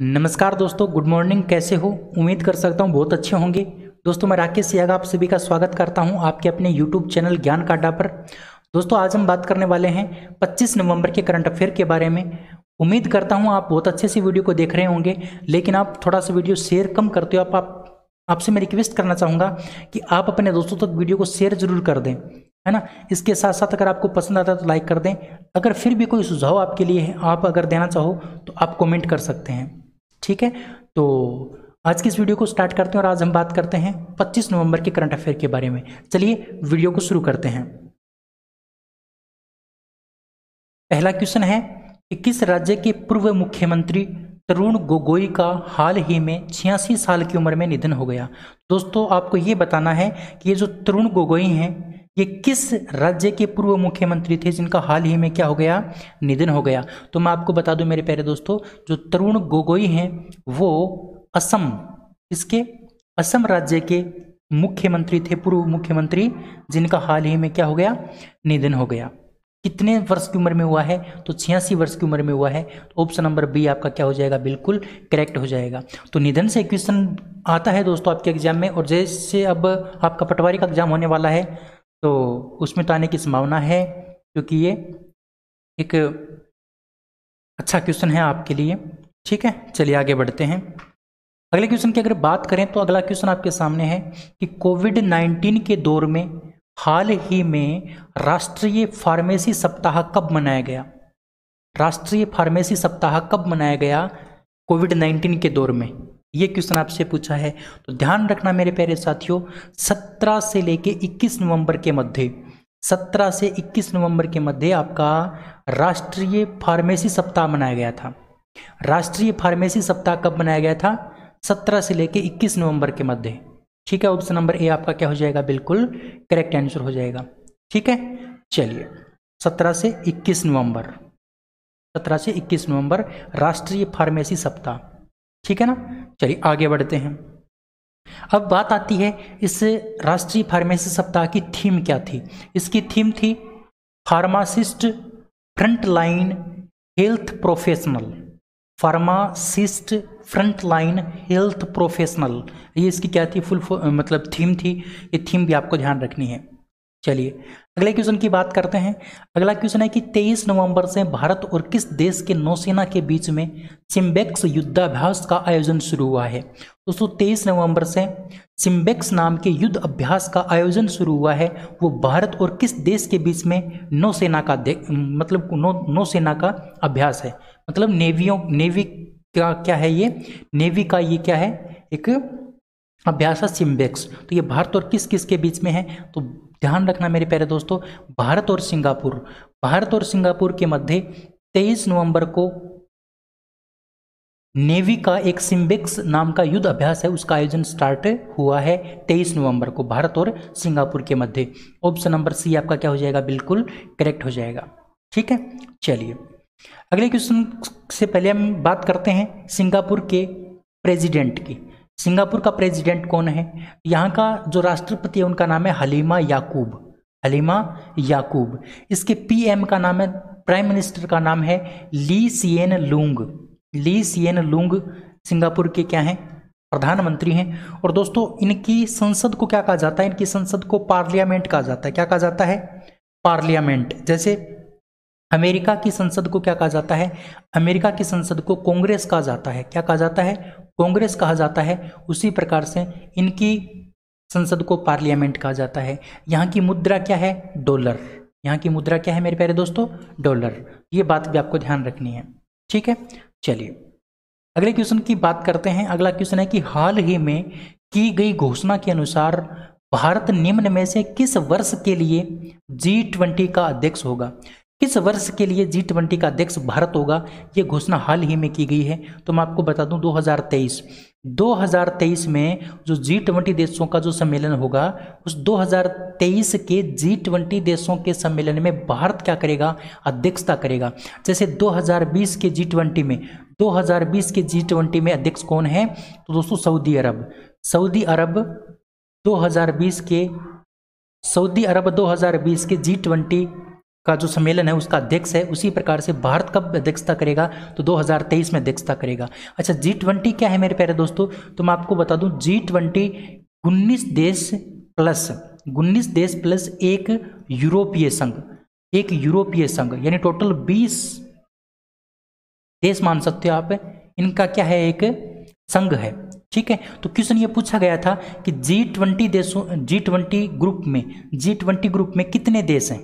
नमस्कार दोस्तों, good morning. कैसे हो? उम्मीद कर सकता हूँ बहुत अच्छे होंगे। दोस्तों, मैं राकेश सियागा आप सभी का स्वागत करता हूँ आपके अपने यूट्यूब चैनल ज्ञान का अड्डा पर। दोस्तों, आज हम बात करने वाले हैं 25 नवंबर के करंट अफेयर के बारे में। उम्मीद करता हूँ आप बहुत अच्छे से वीडियो को देख रहे होंगे, लेकिन आप थोड़ा सा वीडियो शेयर कम करते हो। आपसे मैं रिक्वेस्ट करना चाहूँगा कि आप अपने दोस्तों तक वीडियो को शेयर जरूर कर दें, है ना। इसके साथ साथ अगर आपको पसंद आता है तो लाइक कर दें। अगर फिर भी कोई सुझाव आपके लिए है, आप अगर देना चाहो तो आप कमेंट कर सकते हैं, ठीक है। तो आज की इस वीडियो को स्टार्ट करते हैं और आज हम बात करते हैं 25 नवंबर के करंट अफेयर के बारे में। चलिए वीडियो को शुरू करते हैं। पहला क्वेश्चन है कि किस राज्य के पूर्व मुख्यमंत्री तरुण गोगोई का हाल ही में 86 साल की उम्र में निधन हो गया। दोस्तों, आपको ये बताना है कि ये जो तरुण गोगोई हैं, ये किस राज्य के पूर्व मुख्यमंत्री थे जिनका हाल ही में क्या हो गया, निधन हो गया। तो मैं आपको बता दूं मेरे प्यारे दोस्तों, जो तरुण गोगोई हैं वो असम, इसके असम राज्य के मुख्यमंत्री थे, पूर्व मुख्यमंत्री, जिनका हाल ही में क्या हो गया, निधन हो गया। कितने वर्ष की उम्र में हुआ है? तो 86 वर्ष की उम्र में हुआ है। तो ऑप्शन नंबर बी आपका क्या हो जाएगा, बिल्कुल करेक्ट हो जाएगा। तो निधन से क्वेश्चन आता है दोस्तों आपके एग्जाम में, और जैसे अब आपका पटवारी का एग्जाम होने वाला है तो उसमें तो आने की संभावना है, क्योंकि ये एक अच्छा क्वेश्चन है आपके लिए, ठीक है। चलिए आगे बढ़ते हैं। अगले क्वेश्चन की अगर बात करें तो अगला क्वेश्चन आपके सामने है कि कोविड-19 के दौर में हाल ही में राष्ट्रीय फार्मेसी सप्ताह कब मनाया गया? राष्ट्रीय फार्मेसी सप्ताह कब मनाया गया कोविड-19 के दौर में? ये क्वेश्चन आपसे पूछा है। तो ध्यान रखना मेरे प्यारे साथियों, 17 से लेके 21 नवंबर के मध्य, 17 से 21 नवंबर के मध्य आपका राष्ट्रीय फार्मेसी सप्ताह मनाया गया था। राष्ट्रीय फार्मेसी सप्ताह कब मनाया गया था? 17 से लेके 21 नवंबर के मध्य, ठीक है। ऑप्शन नंबर ए आपका क्या हो जाएगा, बिल्कुल करेक्ट आंसर हो जाएगा, ठीक है। चलिए 17 से 21 नवंबर, 17 से 21 नवंबर राष्ट्रीय फार्मेसी सप्ताह, ठीक है ना। चलिए आगे बढ़ते हैं। अब बात आती है इस राष्ट्रीय फार्मेसी सप्ताह की थीम क्या थी। इसकी थीम थी pharmacist front line health professional, pharmacist front line health professional, ये इसकी क्या थी, मतलब थीम थी। ये थीम भी आपको ध्यान रखनी है। चलिए अगले क्वेश्चन की बात करते हैं। अगला क्वेश्चन है कि 23 नवंबर से भारत और किस देश के नौसेना के बीच में सिम्बेक्स युद्धाभ्यास का आयोजन शुरू हुआ है? दोस्तों, 23 नवंबर से सिम्बेक्स नाम के युद्ध अभ्यास का आयोजन शुरू हुआ है। वो भारत और किस देश के बीच में नौसेना का मतलब नौसेना का अभ्यास है, मतलब नेवी का क्या है, ये नेवी का ये क्या है, एक अभ्यास है सिम्बेक्स। तो ये भारत और किस किस के बीच में है? तो ध्यान रखना मेरे प्यारे दोस्तों, भारत और सिंगापुर, भारत और सिंगापुर के मध्य 23 नवंबर को नेवी का एक सिम्बेक्स नाम का युद्ध अभ्यास है, उसका आयोजन स्टार्ट हुआ है 23 नवंबर को भारत और सिंगापुर के मध्य। ऑप्शन नंबर सी आपका क्या हो जाएगा, बिल्कुल करेक्ट हो जाएगा, ठीक है। चलिए अगले क्वेश्चन से पहले हम बात करते हैं सिंगापुर के प्रेसिडेंट की। सिंगापुर का प्रेसिडेंट कौन है? यहाँ का जो राष्ट्रपति है उनका नाम है हलीमा याकूब, हलीमा याकूब। इसके पीएम का नाम है, प्राइम मिनिस्टर का नाम है ली सिएन लूंग, ली सिएन लूंग सिंगापुर के क्या हैं, प्रधानमंत्री हैं। और दोस्तों, इनकी संसद को क्या कहा जाता है? इनकी संसद को पार्लियामेंट कहा जाता है। क्या कहा जाता है? पार्लियामेंट। जैसे अमेरिका की संसद को क्या कहा जाता है? अमेरिका की संसद को कांग्रेस कहा जाता है। क्या कहा जाता है? कांग्रेस कहा जाता है। उसी प्रकार से इनकी संसद को पार्लियामेंट कहा जाता है। यहाँ की मुद्रा क्या है? डॉलर। यहाँ की मुद्रा क्या है मेरे प्यारे दोस्तों? डॉलर। ये बात भी आपको ध्यान रखनी है, ठीक है। चलिए अगले क्वेश्चन की बात करते हैं। अगला क्वेश्चन है कि हाल ही में की गई घोषणा के अनुसार भारत निम्न में से किस वर्ष के लिए G20 का अध्यक्ष होगा? किस वर्ष के लिए G20 का अध्यक्ष भारत होगा? ये घोषणा हाल ही में की गई है। तो मैं आपको बता दूं 2023 में जो G20 देशों का जो सम्मेलन होगा, उस 2023 के G20 देशों के सम्मेलन में भारत क्या करेगा? अध्यक्षता करेगा। जैसे 2020 के G20 में, 2020 के G20 में अध्यक्ष कौन है? तो दोस्तों सऊदी अरब, सऊदी अरब 2020 के G20 का जो सम्मेलन है उसका अध्यक्ष है, उसी प्रकार से भारत कब अध्यक्षता करेगा, तो 2023 में अध्यक्षता करेगा। अच्छा, G20 क्या है मेरे प्यारे दोस्तों, तो मैं आपको बता दूं G20 19 देश प्लस एक यूरोपीय संघ, यानी टोटल 20 देश मान सकते हो आप, इनका क्या है, एक संघ है। ठीक है, तो क्वेश्चन ये पूछा गया था कि G20 ग्रुप में कितने देश हैं,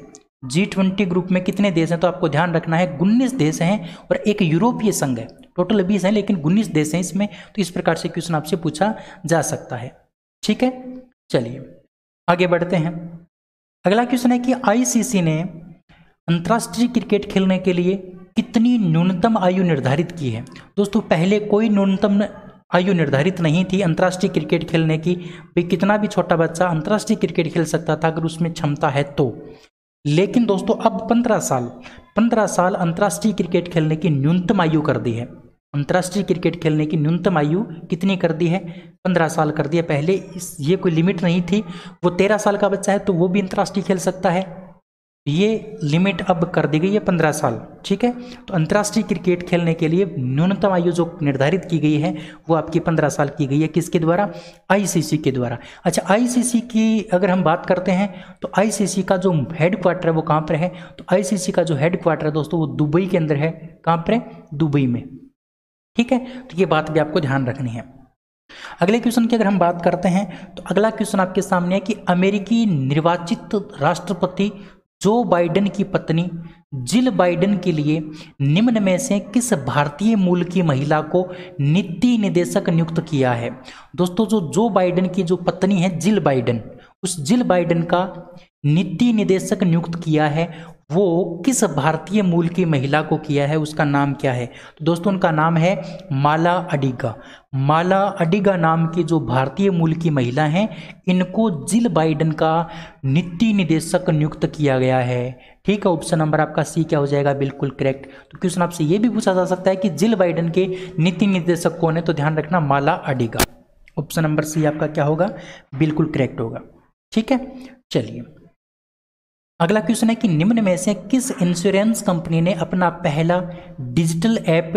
G20 ग्रुप में कितने देश हैं, तो आपको ध्यान रखना है 19 देश हैं और एक यूरोपीय संघ है। टोटल 20 हैं लेकिन 19 देश हैं इसमें, तो इस प्रकार से क्वेश्चन आपसे पूछा जा सकता है। ठीक है, चलिए आगे बढ़ते हैं। अगला क्वेश्चन है कि आईसीसी ने अंतर्राष्ट्रीय क्रिकेट खेलने के लिए कितनी न्यूनतम आयु निर्धारित की है। दोस्तों पहले कोई न्यूनतम आयु निर्धारित नहीं थी अंतर्राष्ट्रीय क्रिकेट खेलने की, भाई कितना भी छोटा बच्चा अंतर्राष्ट्रीय क्रिकेट खेल सकता था अगर उसमें क्षमता है तो। लेकिन दोस्तों अब 15 साल अंतर्राष्ट्रीय क्रिकेट खेलने की न्यूनतम आयु कर दी है। अंतर्राष्ट्रीय क्रिकेट खेलने की न्यूनतम आयु कितनी कर दी है, 15 साल कर दी है। पहले ये कोई लिमिट नहीं थी, वो 13 साल का बच्चा है तो वो भी अंतर्राष्ट्रीय खेल सकता है, ये लिमिट अब कर दी गई है 15 साल। ठीक है, तो अंतर्राष्ट्रीय क्रिकेट खेलने के लिए न्यूनतम आयु जो निर्धारित की गई है वो आपकी 15 साल की गई है, किसके द्वारा, आईसीसी के द्वारा। अच्छा, आईसीसी की अगर हम बात करते हैं तो आईसीसी का जो हेड क्वार्टर है वो कहाँ पर है, तो आईसीसी का जो हेड क्वार्टर है दोस्तों वो दुबई के अंदर है। कहाँ पर है, दुबई में। ठीक है, तो ये बात भी आपको ध्यान रखनी है। अगले क्वेश्चन की अगर हम बात करते हैं तो अगला क्वेश्चन आपके सामने है कि अमेरिकी निर्वाचित राष्ट्रपति जो बाइडेन की पत्नी जिल बाइडेन के लिए निम्न में से किस भारतीय मूल की महिला को नीति निदेशक नियुक्त किया है। दोस्तों जो बाइडेन की जो पत्नी है जिल बाइडेन, उस जिल बाइडेन का नीति निदेशक नियुक्त किया है, वो किस भारतीय मूल की महिला को किया है, उसका नाम क्या है, तो दोस्तों उनका नाम है माला अडिगा नाम की जो भारतीय मूल की महिला हैं, इनको जिल बाइडेन का नीति निदेशक नियुक्त किया गया है। ठीक है, ऑप्शन नंबर आपका सी क्या हो जाएगा, बिल्कुल करेक्ट। तो क्वेश्चन आपसे ये भी पूछा जा सकता है कि जिल बाइडेन के नीति निदेशक कौन है, तो ध्यान रखना माला अडिगा। ऑप्शन नंबर सी आपका क्या होगा, बिल्कुल करेक्ट होगा। ठीक है, चलिए अगला क्वेश्चन है कि निम्न में से किस इंश्योरेंस कंपनी ने अपना पहला डिजिटल ऐप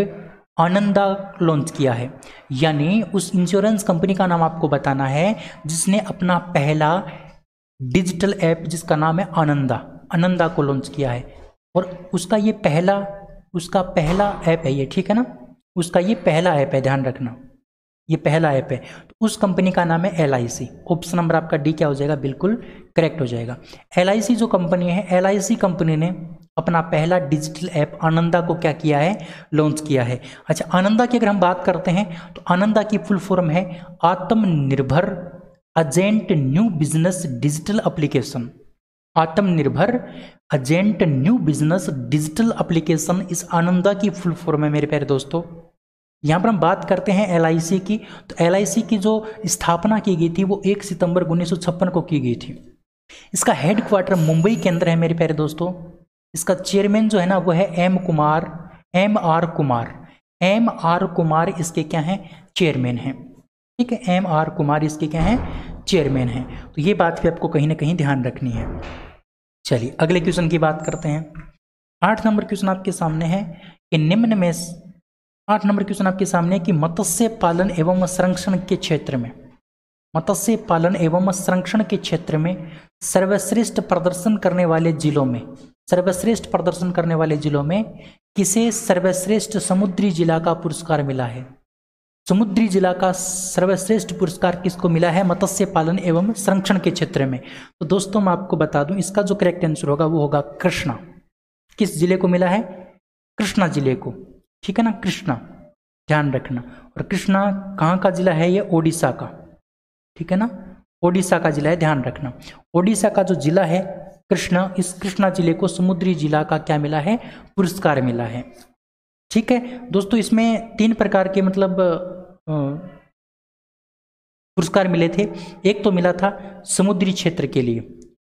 आनंदा लॉन्च किया है। यानी उस इंश्योरेंस कंपनी का नाम आपको बताना है जिसने अपना पहला डिजिटल ऐप जिसका नाम है आनंदा को लॉन्च किया है, और उसका पहला ऐप है ये। ठीक है ना, उसका ये पहला ऐप है, ध्यान रखना ये पहला ऐप है। तो उस कंपनी का नाम है LIC। ऑप्शन नंबर आपका डी क्या हो जाएगा, बिल्कुल करेक्ट हो जाएगा। LIC जो कंपनी है, LIC कंपनी ने अपना पहला डिजिटल ऐप आनंदा को क्या किया है, लॉन्च किया है। अच्छा, आनंदा की अगर हम बात करते हैं तो आनंदा की फुल फॉर्म है आत्मनिर्भर agent new business digital application. आत्मनिर्भर agent new business digital application इस आनंदा की फुल फॉर्म है मेरे प्यारे दोस्तों। यहाँ पर हम बात करते हैं LIC की, तो LIC की जो स्थापना की गई थी वो 1 सितंबर 1956 को की गई थी। इसका हेड क्वार्टर मुंबई के अंदर है मेरे प्यारे दोस्तों। इसका चेयरमैन जो है ना वो है MR कुमार इसके क्या हैं, चेयरमैन हैं। ठीक है, MR कुमार इसके क्या हैं, चेयरमैन हैं। तो ये बात भी आपको कहीं ना कहीं ध्यान रखनी है। चलिए अगले क्वेश्चन की बात करते हैं। 8 नंबर क्वेश्चन आपके सामने है कि निम्न में 8 नंबर क्वेश्चन आपके सामने है कि मत्स्य पालन एवं संरक्षण के क्षेत्र में सर्वश्रेष्ठ प्रदर्शन करने वाले जिलों में किसे सर्वश्रेष्ठ समुद्री जिला का पुरस्कार मिला है। समुद्री जिला का सर्वश्रेष्ठ पुरस्कार किसको मिला है, मत्स्य पालन एवं संरक्षण के क्षेत्र में। तो दोस्तों मैं आपको बता दूं इसका जो करेक्ट आंसर होगा वो होगा कृष्णा। किस जिले को मिला है, कृष्णा जिले को। ठीक है ना, कृष्णा ध्यान रखना। और कृष्णा कहाँ का जिला है, ये ओडिशा का। ठीक है ना, ओडिशा का जिला है, ध्यान रखना। ओडिशा का जो जिला है कृष्णा, इस कृष्णा जिले को समुद्री जिला का क्या मिला है, पुरस्कार मिला है। ठीक है दोस्तों, इसमें 3 प्रकार के मतलब पुरस्कार मिले थे। एक तो मिला था समुद्री क्षेत्र के लिए,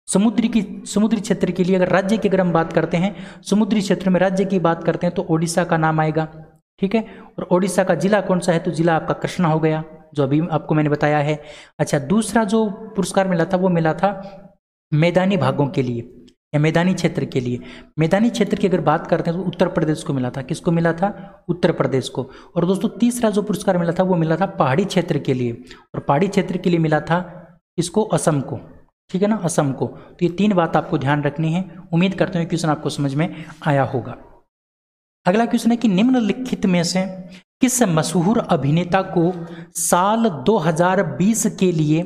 समुद्री क्षेत्र के लिए अगर राज्य की अगर हम बात करते हैं, समुद्री क्षेत्र में राज्य की बात करते हैं तो ओडिशा का नाम आएगा। ठीक है, और ओडिशा का जिला कौन सा है, तो जिला आपका कृष्णा हो गया, जो अभी आपको मैंने बताया है। अच्छा, दूसरा जो पुरस्कार मिला था वो मिला था मैदानी भागों के लिए, या मैदानी क्षेत्र के लिए। मैदानी क्षेत्र की अगर बात करते हैं तो उत्तर प्रदेश को मिला था। किसको मिला था? उत्तर प्रदेश को। और दोस्तों तीसरा जो पुरस्कार मिला था वो मिला था पहाड़ी क्षेत्र के लिए, और पहाड़ी क्षेत्र के लिए मिला था इसको असम को, ठीक है ना, असम को। तो ये 3 बात आपको ध्यान रखनी है। उम्मीद करते हैं क्वेश्चन आपको समझ में आया होगा। अगला क्वेश्चन है कि निम्नलिखित में से किस मशहूर अभिनेता को साल 2020 के लिए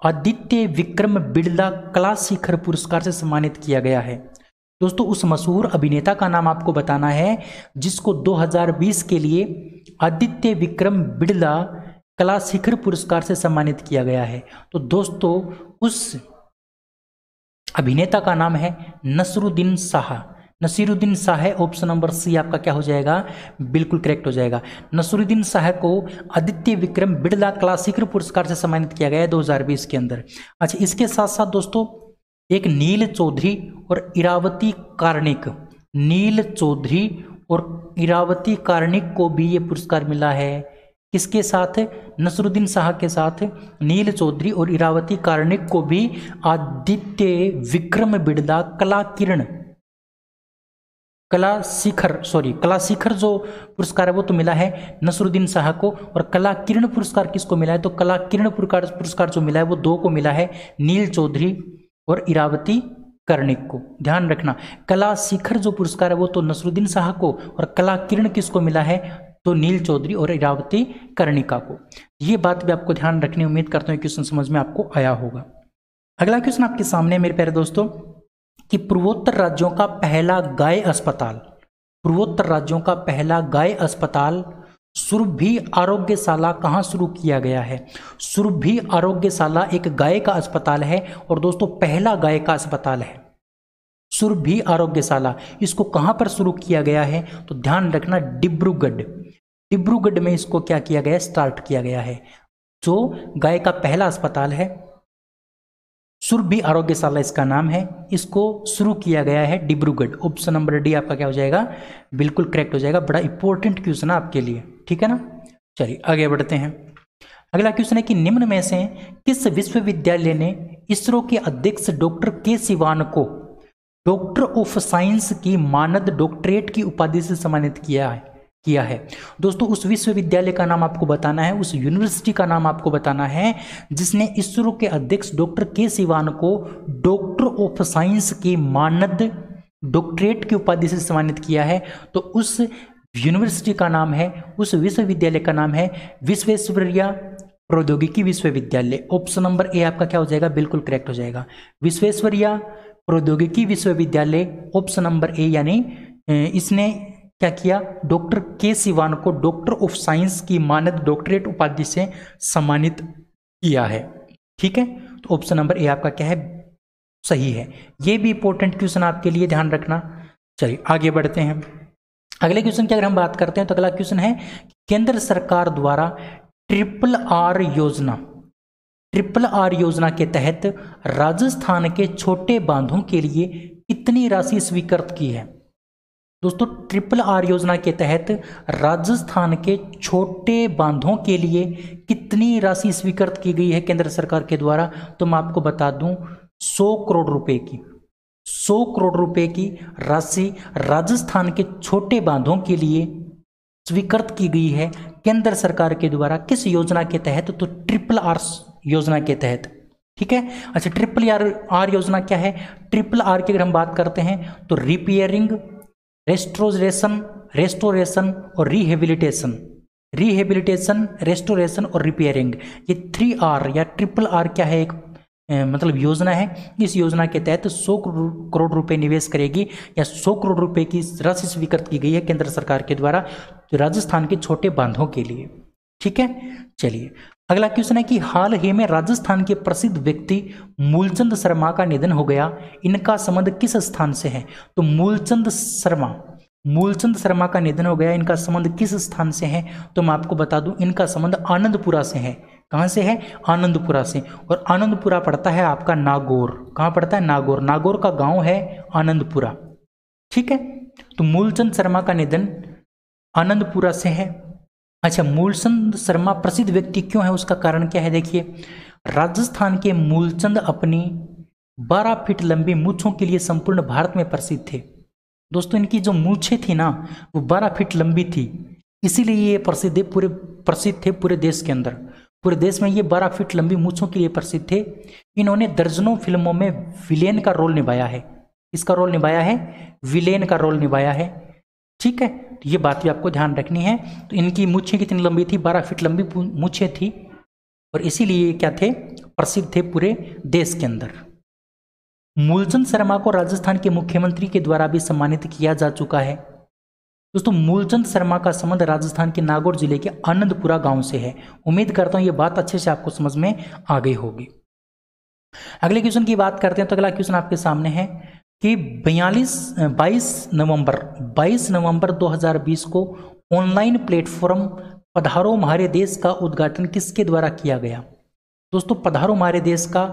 आदित्य विक्रम बिड़ला कला शिखर पुरस्कार से सम्मानित किया गया है? दोस्तों उस मशहूर अभिनेता का नाम आपको बताना है जिसको 2020 के लिए आदित्य विक्रम बिड़ला कला शिखर पुरस्कार से सम्मानित किया गया है। तो दोस्तों उस अभिनेता का नाम है नसीरुद्दीन शाह। नसीरुद्दीन शाह है, ऑप्शन नंबर सी आपका क्या हो जाएगा? बिल्कुल करेक्ट हो जाएगा। नसीरुद्दीन शाह को आदित्य विक्रम बिड़ला कला शिखर पुरस्कार से सम्मानित किया गया है 2020 के अंदर। अच्छा, इसके साथ साथ दोस्तों एक नील चौधरी और इरावती कार्णिक, नील चौधरी और इरावती कार्णिक को भी ये पुरस्कार मिला है। किसके साथ? नसीरुद्दीन शाह के साथ नील चौधरी और इरावती कार्णिक को भी आदित्य विक्रम बिड़ला कला शिखर जो पुरस्कार है वो तो मिला है नसीरुद्दीन शाह को। और कला किरण पुरस्कार किसको मिला है? तो कला किरण पुरस्कार जो मिला है वो 2 को मिला है, नील चौधरी और इरावती कर्णिक को। ध्यान रखना, कला शिखर जो पुरस्कार है वो तो नसीरुद्दीन शाह को, और कला किरण किसको मिला है? तो नील चौधरी और इरावती कर्णिका को। ये बात भी आपको ध्यान रखनी। उम्मीद करता हूँ क्वेश्चन समझ में आपको आया होगा। अगला क्वेश्चन आपके सामने मेरे प्यारे दोस्तों कि पूर्वोत्तर राज्यों का पहला गाय अस्पताल सुरभि आरोग्यशाला कहाँ शुरू किया गया है? सुरभि आरोग्यशाला एक गाय का अस्पताल है, और दोस्तों पहला गाय का अस्पताल है सुरभि आरोग्यशाला। इसको कहाँ पर शुरू किया गया है? तो ध्यान रखना, डिब्रूगढ़ में इसको क्या किया गया? स्टार्ट किया गया है। जो गाय का पहला अस्पताल है सुरभि आरोग्यशाला इसका नाम है, इसको शुरू किया गया है डिब्रूगढ़। ऑप्शन नंबर डी आपका क्या हो जाएगा? बिल्कुल करेक्ट हो जाएगा। बड़ा इंपॉर्टेंट क्वेश्चन है आपके लिए, ठीक है ना। चलिए आगे बढ़ते हैं। अगला क्वेश्चन है कि निम्न में से किस विश्वविद्यालय ने इसरो के अध्यक्ष डॉक्टर के सिवान को डॉक्टर ऑफ साइंस की मानद डॉक्टरेट की उपाधि से सम्मानित किया है? दोस्तों उस विश्वविद्यालय का नाम आपको बताना है, उस यूनिवर्सिटी का नाम आपको बताना है जिसने इसरो के अध्यक्ष डॉक्टर के सिवान को डॉक्टर ऑफ साइंस की मानद डॉक्टरेट की उपाधि से सम्मानित किया है। तो उस यूनिवर्सिटी का नाम है, उस विश्वविद्यालय का नाम है विश्वेश्वरैया प्रौद्योगिकी विश्वविद्यालय। ऑप्शन नंबर ए आपका क्या हो जाएगा? बिल्कुल करेक्ट हो जाएगा। विश्वेश्वरैया प्रौद्योगिकी विश्वविद्यालय, ऑप्शन नंबर ए, यानी इसने क्या किया? डॉक्टर के सिवान को डॉक्टर ऑफ साइंस की मानद डॉक्टरेट उपाधि से सम्मानित किया है, ठीक है। तो ऑप्शन नंबर ए आपका क्या है? सही है। ये भी इंपॉर्टेंट क्वेश्चन आपके लिए, ध्यान रखना। चलिए आगे बढ़ते हैं। अगले क्वेश्चन की अगर हम बात करते हैं तो अगला क्वेश्चन है केंद्र सरकार द्वारा ट्रिपल आर योजना के तहत राजस्थान के छोटे बांधों के लिए कितनी राशि स्वीकृत की है? दोस्तों ट्रिपल आर योजना के तहत राजस्थान के छोटे बांधों के लिए कितनी राशि स्वीकृत की गई है केंद्र सरकार के द्वारा? तो मैं आपको बता दूं 100 करोड़ रुपए की, 100 करोड़ रुपए की राशि राजस्थान के छोटे बांधों के लिए स्वीकृत की गई है केंद्र सरकार के द्वारा। किस योजना के तहत? तो ट्रिपल आर योजना के तहत, ठीक है। अच्छा, ट्रिपल आर योजना क्या है? ट्रिपल आर की अगर हम बात करते हैं तो रिपेयरिंग, रेस्टोरेशन और रिहेबिलिटेशन, रेस्टोरेशन और रिपेयरिंग, ये 3R या ट्रिपल आर क्या है? एक मतलब योजना है। इस योजना के तहत 100 करोड़ रुपए निवेश करेगी या 100 करोड़ रुपए की राशि स्वीकृत की गई है केंद्र सरकार के द्वारा राजस्थान के छोटे बांधों के लिए, ठीक है। चलिए अगला क्वेश्चन है कि हाल ही में राजस्थान के प्रसिद्ध व्यक्ति मूलचंद शर्मा का निधन हो गया, इनका संबंध किस स्थान से है? तो मूलचंद शर्मा का निधन हो गया, इनका संबंध किस स्थान से है? तो मैं आपको बता दूं इनका संबंध आनंदपुरा से है। कहां से है? आनंदपुरा से। और आनंदपुरा पड़ता है आपका नागौर। कहां पड़ता है? नागौर। नागौर का गांव है आनंदपुरा, ठीक है। तो मूलचंद शर्मा का निधन आनंदपुरा से है। अच्छा, मूलचंद शर्मा प्रसिद्ध व्यक्ति क्यों है, उसका कारण क्या है? देखिए, राजस्थान के मूलचंद अपनी 12 फीट लंबी मूंछों के लिए संपूर्ण भारत में प्रसिद्ध थे। दोस्तों इनकी जो मूंछें थी ना वो 12 फीट लंबी थी, इसीलिए ये प्रसिद्ध थे पूरे देश के अंदर। पूरे देश में ये 12 फीट लंबी मूंछों के लिए प्रसिद्ध थे। इन्होंने दर्जनों फिल्मों में विलेन का रोल निभाया है। इसका रोल निभाया है, विलेन का रोल निभाया है। ठीक है, तो ये बात भी आपको ध्यान रखनी है। तो इनकी मूंछें कितनी लंबी थी? 12 फीट लंबी मूंछें थी, और इसीलिए क्या थे? प्रसिद्ध थे पूरे देश के अंदर। मूलचंद शर्मा को राजस्थान के मुख्यमंत्री के द्वारा भी सम्मानित किया जा चुका है। दोस्तों मूलचंद शर्मा का संबंध राजस्थान के नागौर जिले के आनंदपुरा गांव से है। उम्मीद करता हूं ये बात अच्छे से आपको समझ में आ गई होगी। अगले क्वेश्चन की बात करते हैं। तो अगला क्वेश्चन आपके सामने है कि 22 नवंबर 2020 को ऑनलाइन प्लेटफॉर्म पधारो हमारे देश का उद्घाटन किसके द्वारा किया गया? दोस्तों पधारो हमारे देश का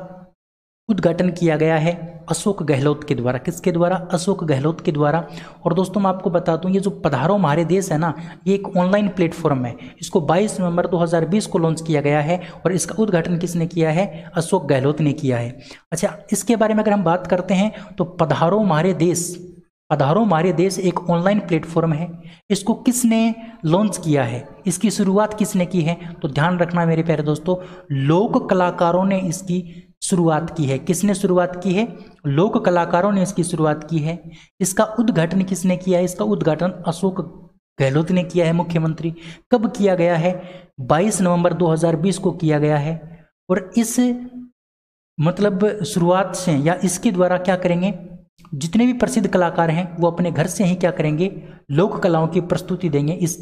उद्घाटन किया गया है अशोक गहलोत के द्वारा। किसके द्वारा? अशोक गहलोत के द्वारा। और दोस्तों मैं आपको बता दूं, ये जो पधारो हमारे देश है ना, ये एक ऑनलाइन प्लेटफॉर्म है। इसको 22 नवंबर 2020 को लॉन्च किया गया है, और इसका उद्घाटन किसने किया है? अशोक गहलोत ने किया है। अच्छा, इसके बारे में अगर हम बात करते हैं तो पधारो हमारे देश एक ऑनलाइन प्लेटफॉर्म है। इसको किसने लॉन्च किया है? इसकी शुरुआत किसने की है? तो ध्यान रखना मेरे प्यारे दोस्तों, लोक कलाकारों ने इसकी शुरुआत की है। किसने शुरुआत की है? लोक कलाकारों ने इसकी शुरुआत की है। इसका उद्घाटन किसने किया है? इसका उद्घाटन अशोक गहलोत ने किया है, मुख्यमंत्री। कब किया गया है? 22 नवंबर 2020 को किया गया है। और इस मतलब शुरुआत से या इसके द्वारा क्या करेंगे, जितने भी प्रसिद्ध कलाकार हैं वो अपने घर से ही क्या करेंगे, लोक कलाओं की प्रस्तुति देंगे इस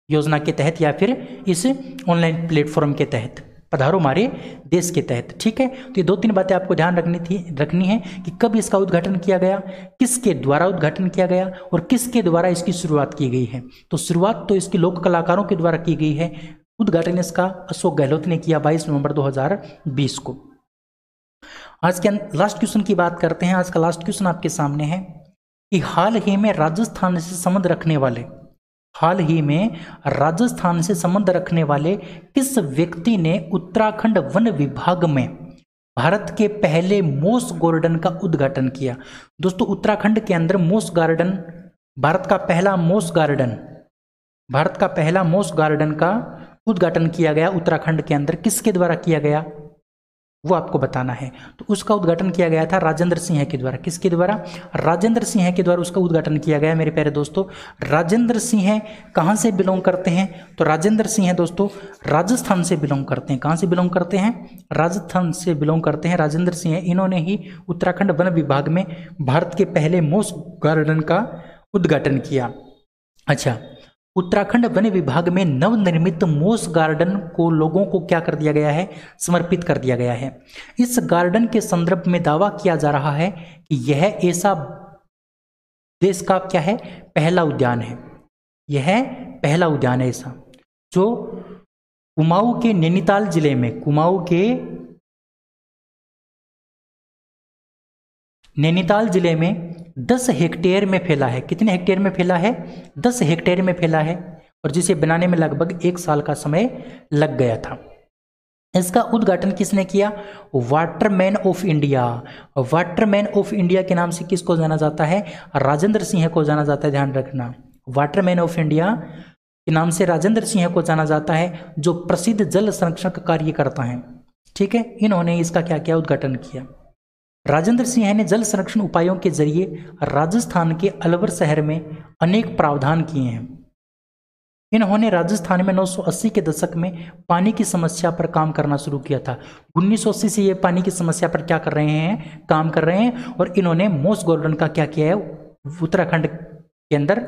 योजना के तहत या फिर इस ऑनलाइन प्लेटफॉर्म के तहत, पधारो हमारे देश के तहत। ठीक है, तो ये 2-3 बातें आपको ध्यान रखनी है कि कब इसका उद्घाटन किया गया, किसके द्वारा उद्घाटन किया गया और किसके द्वारा इसकी शुरुआत की गई है। तो शुरुआत तो इसकी लोक कलाकारों के द्वारा की गई है, उद्घाटन इसका अशोक गहलोत ने किया 22 नवंबर 2020 को। आज के लास्ट क्वेश्चन की बात करते हैं। आज का लास्ट क्वेश्चन आपके सामने है कि हाल ही में राजस्थान से संबंध रखने वाले किस व्यक्ति ने उत्तराखंड वन विभाग में भारत के पहले मोस गार्डन का उद्घाटन किया? दोस्तों उत्तराखंड के अंदर मोस गार्डन, भारत का पहला मोस गार्डन का उद्घाटन किया गया उत्तराखंड के अंदर। किसके द्वारा किया गया वो आपको बताना है। तो उसका उद्घाटन किया गया था राजेंद्र सिंह के द्वारा। किसके द्वारा? राजेंद्र सिंह के द्वारा उसका उद्घाटन किया गया। मेरे प्यारे दोस्तों, राजेंद्र सिंह कहाँ से बिलोंग करते हैं? तो राजेंद्र सिंह दोस्तों राजस्थान से बिलोंग करते हैं। कहाँ से बिलोंग करते हैं? राजस्थान से बिलोंग करते हैं राजेंद्र सिंह। इन्होंने ही उत्तराखंड वन विभाग में भारत के पहले मोस गार्डन का उद्घाटन किया। अच्छा, उत्तराखंड वन विभाग में नवनिर्मित मोस गार्डन को लोगों को क्या कर दिया गया है? समर्पित कर दिया गया है। इस गार्डन के संदर्भ में दावा किया जा रहा है कि यह ऐसा देश का क्या है? पहला उद्यान है। यह पहला उद्यान है ऐसा जो कुमाऊं के नैनीताल जिले में, नैनीताल जिले में 10 हेक्टेयर में फैला है। कितने हेक्टेयर में फैला है? 10 हेक्टेयर में फैला है, और जिसे बनाने में लगभग 1 साल का समय लग गया था। इसका उद्घाटन किसने किया? Waterman of India. Waterman of India के नाम से किसको जाना जाता है? राजेंद्र सिंह को जाना जाता है। ध्यान रखना, वाटरमैन ऑफ इंडिया के नाम से राजेंद्र सिंह को जाना जाता है, जो प्रसिद्ध जल संरक्षण का कार्य करता है। ठीक है, इन्होंने इसका क्या किया? उद्घाटन किया। राजेंद्र सिंह ने जल संरक्षण उपायों के जरिए राजस्थान के अलवर शहर में अनेक प्रावधान किए हैं। इन्होंने राजस्थान में 1980 के दशक में पानी की समस्या पर काम करना शुरू किया था। 1980 से ये पानी की समस्या पर क्या कर रहे हैं? काम कर रहे हैं। और इन्होंने मोस गार्डन का क्या किया है? उत्तराखंड के अंदर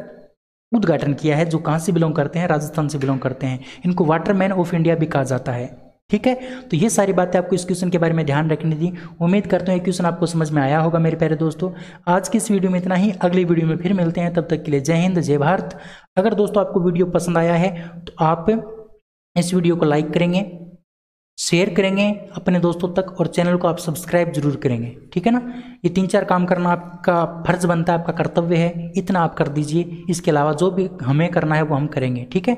उद्घाटन किया है, जो कहाँ से बिलोंग करते हैं? राजस्थान से बिलोंग करते हैं। इनको वाटरमैन ऑफ इंडिया भी कहा जाता है। ठीक है, तो ये सारी बातें आपको इस क्वेश्चन के बारे में ध्यान रखनी थी। उम्मीद करता हूँ ये क्वेश्चन आपको समझ में आया होगा मेरे प्यारे दोस्तों। आज की इस वीडियो में इतना ही, अगली वीडियो में फिर मिलते हैं। तब तक के लिए जय हिंद, जय भारत। अगर दोस्तों आपको वीडियो पसंद आया है तो आप इस वीडियो को लाइक करेंगे, शेयर करेंगे अपने दोस्तों तक, और चैनल को आप सब्सक्राइब जरूर करेंगे। ठीक है ना, ये 3-4 काम करना आपका फर्ज बनता है, आपका कर्तव्य है, इतना आप कर दीजिए। इसके अलावा जो भी हमें करना है वो हम करेंगे। ठीक है,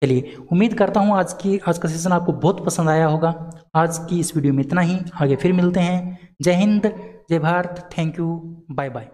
चलिए, उम्मीद करता हूँ आज का सेशन आपको बहुत पसंद आया होगा। आज की इस वीडियो में इतना ही, आगे फिर मिलते हैं। जय हिंद, जय Bharat, thank you, bye bye.